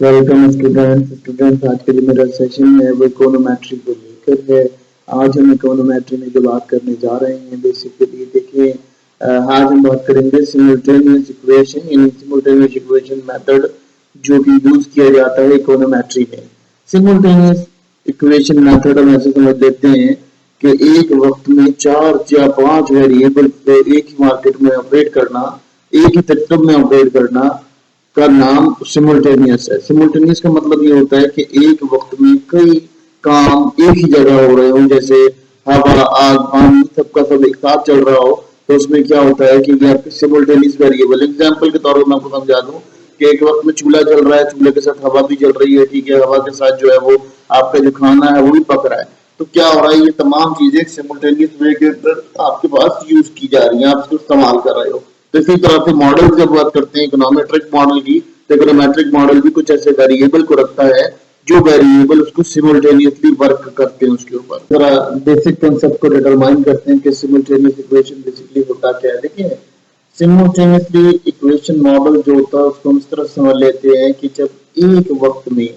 Welcome students आज के जो मेरा सेशन है वो इकोनोमेट्री को लेकर है। आज हम इकोनोमेट्री में जो बात करने जा रहे हैं बेसिकली देखिए, आज हम बात करेंगे सिमुल्टेनियस इक्वेशन यानी सिमुल्टेनियस इक्वेशन मेथड जो कि यूज किया जाता है इकोनोमेट्री में। सिमुल्टेनियस इक्वेशन मेथड हम ऐसे समझ लेते हैं कि एक वक्त में 4 या 5 वेरिएबल को एक ही मार्केट में ऑपरेट करना, एक ही सिस्टम में ऑपरेट करना का नाम सिमुल्टेनियस है। सिमुल्टेनियस का मतलब ये होता है कि एक वक्त में कई काम एक ही जगह हो रहे हो, जैसे हवा, आग, पानी सबका सब एक साथ चल रहा हो। तो उसमें क्या होता है कि ये आपके सिमुल्टेनियस वेरिएबल। एग्जांपल के तौर पर मैं आपको समझा दूं कि एक वक्त में चूल्हा चल रहा है, चूल्हे के साथ हवा भी चल रही है, ठीक है, हवा के साथ जो है वो आपका जो खाना है वो भी पक रहा है। तो क्या हो रहा है, ये तमाम चीजें सिमुल्टेनियस वे के अंदर आपके पास यूज की जा रही हैं, आप इसको इस्तेमाल कर रहे हो। तो इसी तरह से मॉडल जब बात करते हैं इकोनोमेट्रिक मॉडल की, तो इकोनोमेट्रिक मॉडल भी कुछ ऐसे वेरिएबल को रखता है जो वेरिएबल उसको सिमुल्टेनियसली वर्क करते हैं उसके ऊपर। जरा बेसिक कंसेप्ट को डिटरमाइन करते हैं कि सिमुल्टेनियस इक्वेशन बेसिकली होता क्या है। देखिए, सिमुल्टेनियसली इक्वेशन मॉडल जो होता है उसको हम इस तरह समझ लेते हैं कि जब एक वक्त में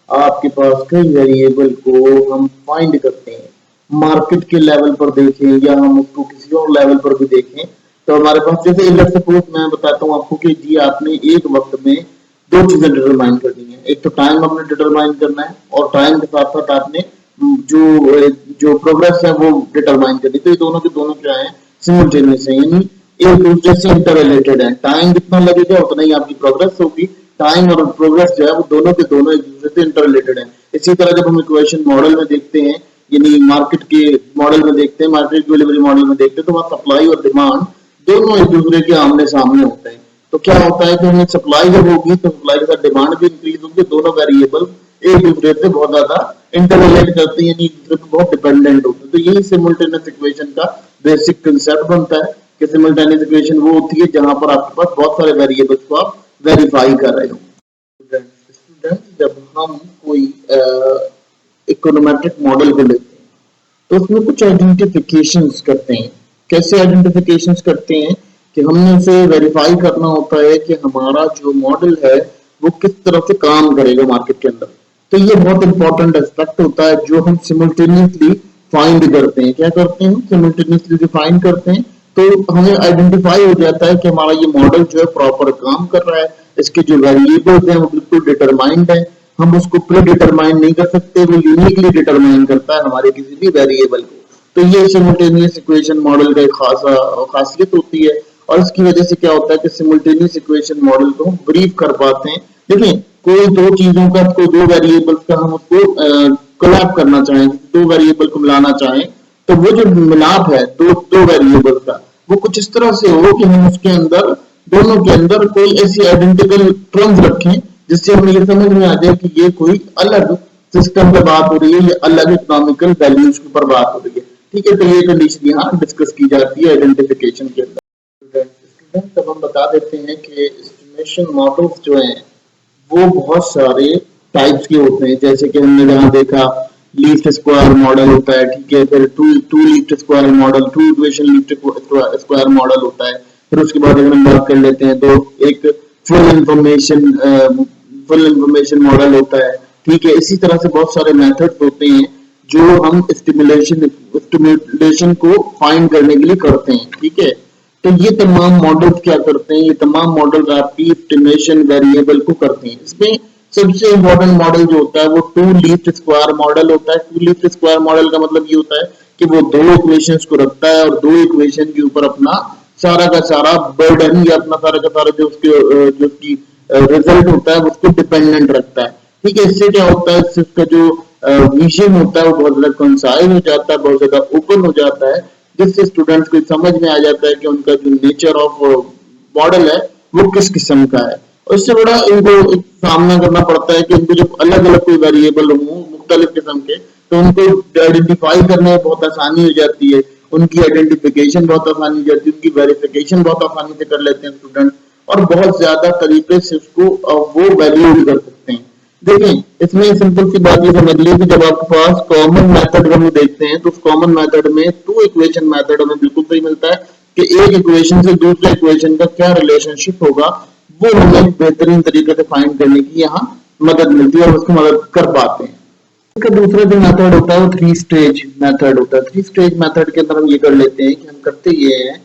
आपके पास कई वेरिएबल को हम फाइंड करते हैं, मार्केट के लेवल पर देखें या हम उसको किसी और लेवल पर भी देखें, तो हमारे पास जैसे लेट्स सपोज मैं बताता हूँ आपको कि जी आपने एक वक्त में दो चीजें डिटरमाइन करनी है। एक तो टाइम आपने डिटरमाइन करना है और टाइम के साथ साथ आपने जो जो प्रोग्रेस है वो डिटरमाइन करनी। तो ये दोनों के दोनों क्या है, सिमुल्टेनियस है, यानी एक दूसरे से इंटर रिलेटेड है। टाइम जितना लगेगा उतना ही आपकी प्रोग्रेस होगी। टाइम और प्रोग्रेस जो है वो दोनों के दोनों एक दूसरे से इंटर रिलेटेड है। इसी तरह जब हम इक्वेशन मॉडल में देखते हैं, यानी मार्केट के मॉडल में देखते हैं, मार्केट इक्विलिब्रियम मॉडल में देखते हैं, तो वहाँ सप्लाई और डिमांड दोनों एक दूसरे के आमने सामने होते हैं। तो क्या होता है कि हमें सप्लाई जब होगी तो सप्लाई के साथ डिमांड भी इंक्रीज होगी, दोनों वेरिएबल एक दूसरे से बहुत ज्यादा इंटर रिलेट करते हैं, यानी एक दूसरे पर बहुत डिपेंडेंट होते हैं। तो यही सिमुल्टेनियस इक्वेशन का बेसिक कंसेप्ट बनता है कि सिमुल्टेनियस इक्वेशन वो होती है जहां पर आपके पास बहुत सारे वेरिएबल्स को आप वेरीफाई कर रहे हो। स्टूडेंट, जब हम कोई इकोनोमेट्रिक मॉडल को लेते हैं तो उसमें कुछ आइडेंटिफिकेशंस करते हैं। कैसे आइडेंटिफिकेशंस करते हैं कि हमने उसे वेरीफाई करना होता है कि हमारा जो मॉडल है वो किस तरह से काम करेगा मार्केट के अंदर। तो ये बहुत इंपॉर्टेंट एस्पेक्ट होता है जो हम सिमुल्टेनियसली फाइंड करते हैं। क्या करते हैं, सिमुल्टेनियसली डिफाइन करते हैं। तो हमें आइडेंटिफाई हो जाता है कि हमारा ये मॉडल जो है प्रॉपर काम कर रहा है, इसके जो वेरिएबल्स हैं वो बिल्कुल डिटरमाइंड है, हम उसको प्री डिटरमाइन नहीं कर सकते, वो यूनिकली डिटरमाइन करता है हमारे किसी भी वेरिएबल को। तो ये सिमुल्टेनियस इक्वेशन मॉडल का एक खासियत होती है। और इसकी वजह से क्या होता है कि सिमुल्टेनियस इक्वेशन मॉडल को हम ब्रीफ कर पाते हैं। देखिए, कोई दो चीजों का, कोई दो वेरिएबल्स का हम उसको कोलैब करना चाहें, दो वेरिएबल को मिलाना चाहें, तो वो जो मिलाप है दो दो वेरिएबल का, वो कुछ इस तरह से हो कि हम उसके अंदर, दोनों के अंदर कोई ऐसी आइडेंटिकल टर्म्स रखें जिससे हमें ये समझ में आ जाए कि ये कोई अलग सिस्टम पर बात हो रही है, ये अलग इकोनॉमिकल वैल्यूज के ऊपर बात हो रही है। ठीक है, तो ये कंडीशन यहाँ डिस्कस की जाती है आइडेंटिफिकेशन के अंदर। स्टूडेंट, तब हम बता देते हैं कि एस्टिमेशन मॉडल्स जो हैं वो बहुत सारे टाइप्स के होते हैं। जैसे कि हमने जहाँ देखा लीस्ट स्क्वायर मॉडल होता है, ठीक है, फिर two least square model, two equation least square model होता है। फिर उसके बाद अगर हम बात कर लेते हैं तो एक फुल इंफॉर्मेशन मॉडल होता है। ठीक है, इसी तरह से बहुत सारे मेथड्स होते हैं जो हम स्टिमुलेशन को फाइंड करने के लिए करते हैं। ठीक है, तो ये तमाम मॉडल्स क्या करते हैं, ये तमाम मॉडल्स आपकी एस्टिमेशन वेरिएबल को करते हैं। इसमें सबसे इंपॉर्टेंट मॉडल जो होता है वो टू लीस्ट स्क्वायर मॉडल होता है। टू लीस्ट स्क्वायर मॉडल का मतलब ये होता है कि वो दो इक्वेशंस को रखता है और दो इक्वेशन के ऊपर अपना सारा का सारा बर्डन या अपना सारा का सारा जो उसकी रिजल्ट होता है उसको डिपेंडेंट रखता है। ठीक है, इससे क्या होता है, इससे उसका जो विजन होता है वो बहुत ज्यादा कंसाइज हो जाता है, बहुत ज्यादा ओपन हो जाता है, जिससे स्टूडेंट्स को समझ में आ जाता है कि उनका जो नेचर ऑफ मॉडल है वो किस किस्म का है। और इससे बड़ा इनको सामना करना पड़ता है कि इनको जब अलग अलग कोई वेरिएबल हो मुख्तलिफ किस्म के, तो उनको आइडेंटिफाई करने में बहुत आसानी हो जाती है, उनकी आइडेंटिफिकेशन बहुत आसानी हो जाती है, उनकी वेरिफिकेशन बहुत आसानी से कर लेते हैं स्टूडेंट, और बहुत ज्यादा तरीके से उसको वो वैल्यू भी कर सकते हैं। देखें, इसमें सिंपल सी बात ये समझ लीजिए कि जब आपके पास कॉमन मेथड हम देखते हैं तो उस कॉमन मेथड में टू इक्वेशन मेथड हमें बिल्कुल सही मिलता है कि एक इक्वेशन से दूसरे इक्वेशन का क्या रिलेशनशिप होगा वो हमें बेहतरीन तरीके से फाइंड करने की यहाँ मदद मिलती है और उसको मदद कर पाते हैं। इसका दूसरा जो मेथड होता है वो 3 स्टेज मेथड होता है। 3 स्टेज मेथड के अंदर हम ये कर लेते हैं कि हम करते ये हैं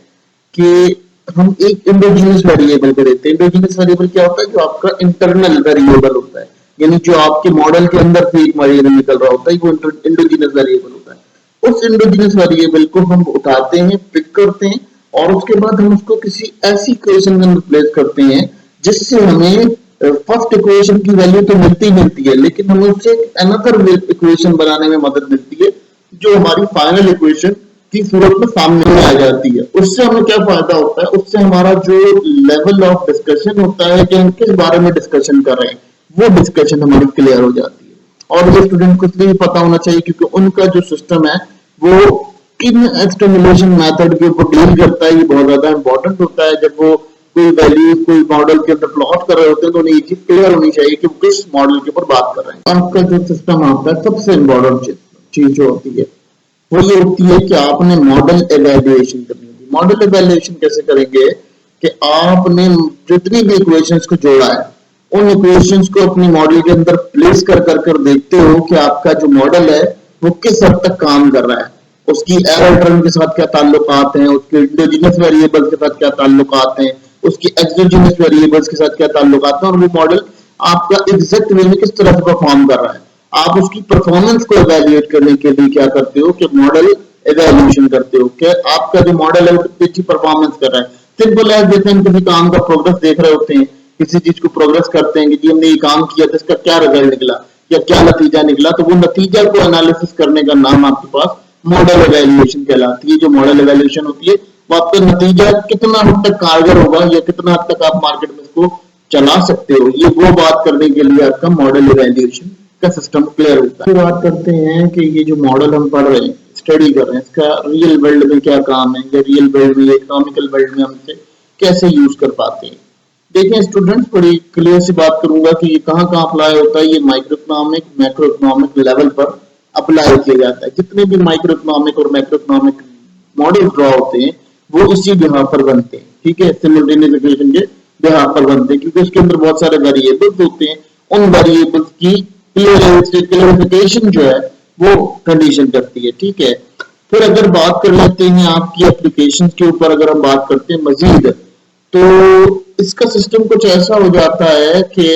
कि हम एक इंडोजीनियस वेरिएबल को देते हैं। इंडोजीनियस वेरिएबल क्या होता है? जो आपका इंटरनल वेरिएबल होता है, यानी जो आपके मॉडल के अंदर से एक वेरिएबल निकल रहा होता है, वो इंडोजीनियस वेरिएबल होता है। उस इंडोजीनियस वेरिएबल को हम उठाते हैं, पिक करते हैं और उसके बाद हम उसको किसी ऐसी इक्वेशन में रिप्लेस करते हैं जिससे हमें फर्स्ट इक्वेशन की वैल्यू तो मिलती है, लेकिन हमें उससे अनदर इक्वेशन बनाने में मदद मिलती है जो हमारी फाइनल इक्वेशन की सूरत में सामने आ जाती है। उससे हमें क्या फायदा होता है? उससे हमारा जो लेवल ऑफ डिस्कशन होता है कि हम किस बारे में डिस्कशन कर रहे हैं, वो डिस्कशन हमारी क्लियर हो जाती है। और ये स्टूडेंट को इसलिए पता होना चाहिए क्योंकि उनका जो सिस्टम है वो किन एक्सटर्मिनेशन मेथड के ऊपर डील करता है, ये बहुत ज्यादा इंपॉर्टेंट होता है। जब वो कोई वैल्यू कोई मॉडल के अंदर प्लॉट कर रहे होते हैं तो उन्हें ये चीज क्लियर होनी चाहिए कि वो किस मॉडल के ऊपर बात कर रहे हैं। आपका जो सिस्टम आता है सबसे इंपॉर्टेंट चीज जो होती है वो ये होती है कि आपने मॉडल एवेल्युएशन करनी होगी। मॉडल एवेल्युएशन कैसे करेंगे कि आपने जितनी भी इक्वेशंस को जोड़ा है उन इक्वेशंस को अपनी मॉडल के अंदर प्लेस कर देखते हो कि आपका जो मॉडल है वो किस हद तक काम कर रहा है, उसकी एरर टर्म के साथ क्या ताल्लुकात हैं, उसके इंडोजीनियस वेरिएबल्स के साथ क्या ताल्लुकात हैं, उसकी एक्सोजीनियस वेरिएबल्स के साथ क्या ताल्लुकात हैं, और वो मॉडल आपका एग्जैक्ट वे में किस तरह से परफॉर्म कर रहा है। आप उसकी परफॉर्मेंस को एवेल्युएट करने के लिए क्या करते हो कि मॉडल एवेल्युएशन करते हो कि आपका जो मॉडल है वो कितनी अच्छी परफॉर्मेंस कर रहा है। सिंपल है, जैसे हम किसी काम का प्रोग्रेस देख रहे होते हैं, किसी चीज को प्रोग्रेस करते हैं कि जी हमने ये काम किया तो इसका क्या रिजल्ट निकला या क्या नतीजा निकला, तो वो नतीजा को एनालिसिस करने का नाम आपके पास मॉडल एवेल्युएशन कहलाती है। जो मॉडल एवेल्युएशन होती है वो आपका नतीजा कितना हद तक कारगर होगा या कितना हद तक आप मार्केट में इसको चला सकते हो, ये वो बात करने के लिए आपका मॉडल एवेल्युएशन का सिस्टम क्लियर होता है। बात करते हैं कि ये जो मॉडल हम पढ़ रहे हैं, स्टडी कर रहे हैं, इसका रियल वर्ल्ड में क्या काम है या रियल वर्ल्ड में, इकोनॉमिकल वर्ल्ड में हम इसे कैसे यूज कर पाते हैं। देखिए स्टूडेंट्स, बड़ी क्लियर सी बात करूंगा कि ये कहाँ कहाँ अप्लाई होता है। ये micro economic, macro economic level पर अप्लाई किया जाता है। जितने भी माइक्रो इकोनॉमिक और मैक्रो इकोनॉमिक मॉडल ड्रॉ होते हैं वो इसी बिहाफ पर बनते हैं, ठीक है, सिमुलटेनियस इक्वेशन के बिहाफ पर बनते हैं, क्योंकि उसके अंदर बहुत सारे वेरिएबल्स होते हैं। उन वेरिएबल्स की क्लियरिफिकेशन जो है वो कंडीशन करती है, ठीक है। फिर अगर बात कर लेते हैं आपकी एप्लीकेशन के ऊपर, अगर हम बात करते हैं मजीद, तो इसका सिस्टम कुछ ऐसा हो जाता है कि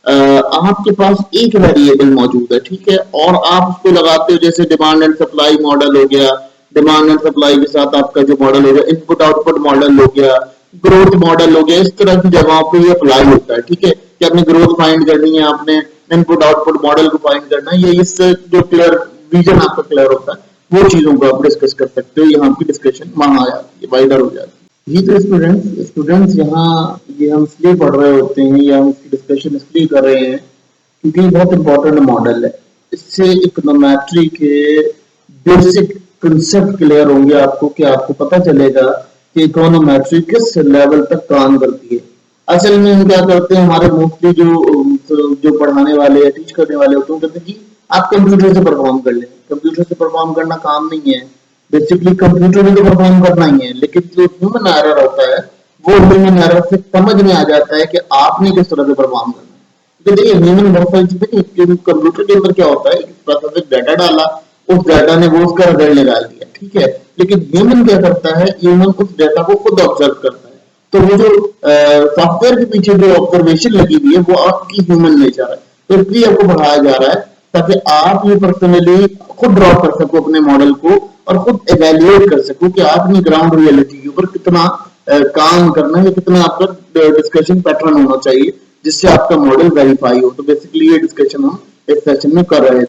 आपके पास एक वेरिएबल मौजूद है, ठीक है, और आप उसको लगाते हो, जैसे डिमांड एंड सप्लाई मॉडल हो गया, डिमांड एंड सप्लाई के साथ आपका जो मॉडल हो गया, इनपुट आउटपुट मॉडल हो गया, ग्रोथ मॉडल हो गया, इस तरह की जगहों पे ये अप्लाई होता है, ठीक है, कि आपने ग्रोथ फाइंड करनी है, आपने इनपुट आउटपुट मॉडल को फाइंड करना है, ये इससे जो क्लियर विजन आपका क्लियर होता है वो चीजों को आप डिस्कस कर सकते हो। यहाँ की डिस्कशन वहां आ जाती है, वाइडर हो जाती है। ये तो स्टूडेंट्स यहाँ ये हम इसलिए पढ़ रहे होते हैं या हम इसकी डिस्कशन इसलिए कर रहे हैं क्योंकि ये बहुत इंपॉर्टेंट मॉडल है। इससे इकोनोमेट्री के बेसिक कंसेप्ट क्लियर होंगे आपको कि आपको पता चलेगा कि इकोनोमेट्री किस लेवल तक काम करती है। असल में हम क्या करते हैं, हमारे मोस्टली जो पढ़ाने वाले या टीच करने वाले होते हैं कहते हैं कि आप कंप्यूटर से परफॉर्म कर लें। कंप्यूटर से परफॉर्म करना काम नहीं है, बेसिकली कंप्यूटर में तो परफॉर्म करना ही है, लेकिन जो ह्यूमन एरर होता है वो ह्यूमन एरर से समझ में आ जाता है कि आपने किस तरह से परफॉर्म करना है। तो देखिए ह्यूमन बहुत सारी चीजें, कंप्यूटर के अंदर क्या होता है, प्रोसेसर डाटा डाला, उस डाटा ने वो उसका रिजल्ट निकाल दिया, ठीक है, लेकिन ह्यूमन क्या करता है, ह्यूमन उस डाटा को खुद ऑब्जर्व करता है। तो वो जो सॉफ्टवेयर के पीछे जो ऑब्जर्वेशन लगी हुई है वो आपकी ह्यूमन नेचर है, तो इसलिए आपको बढ़ाया जा रहा है ताकि आप ये पर्सनली खुद ड्रॉ कर सको अपने मॉडल को और खुद एवेल्युएट कर सको कि आपने ग्राउंड रियलिटी के ऊपर कितना काम करना है, कितना आपका डिस्कशन पैटर्न होना चाहिए जिससे आपका मॉडल वेरीफाई हो। तो बेसिकली ये डिस्कशन हम इस सेशन में कर रहे हैं।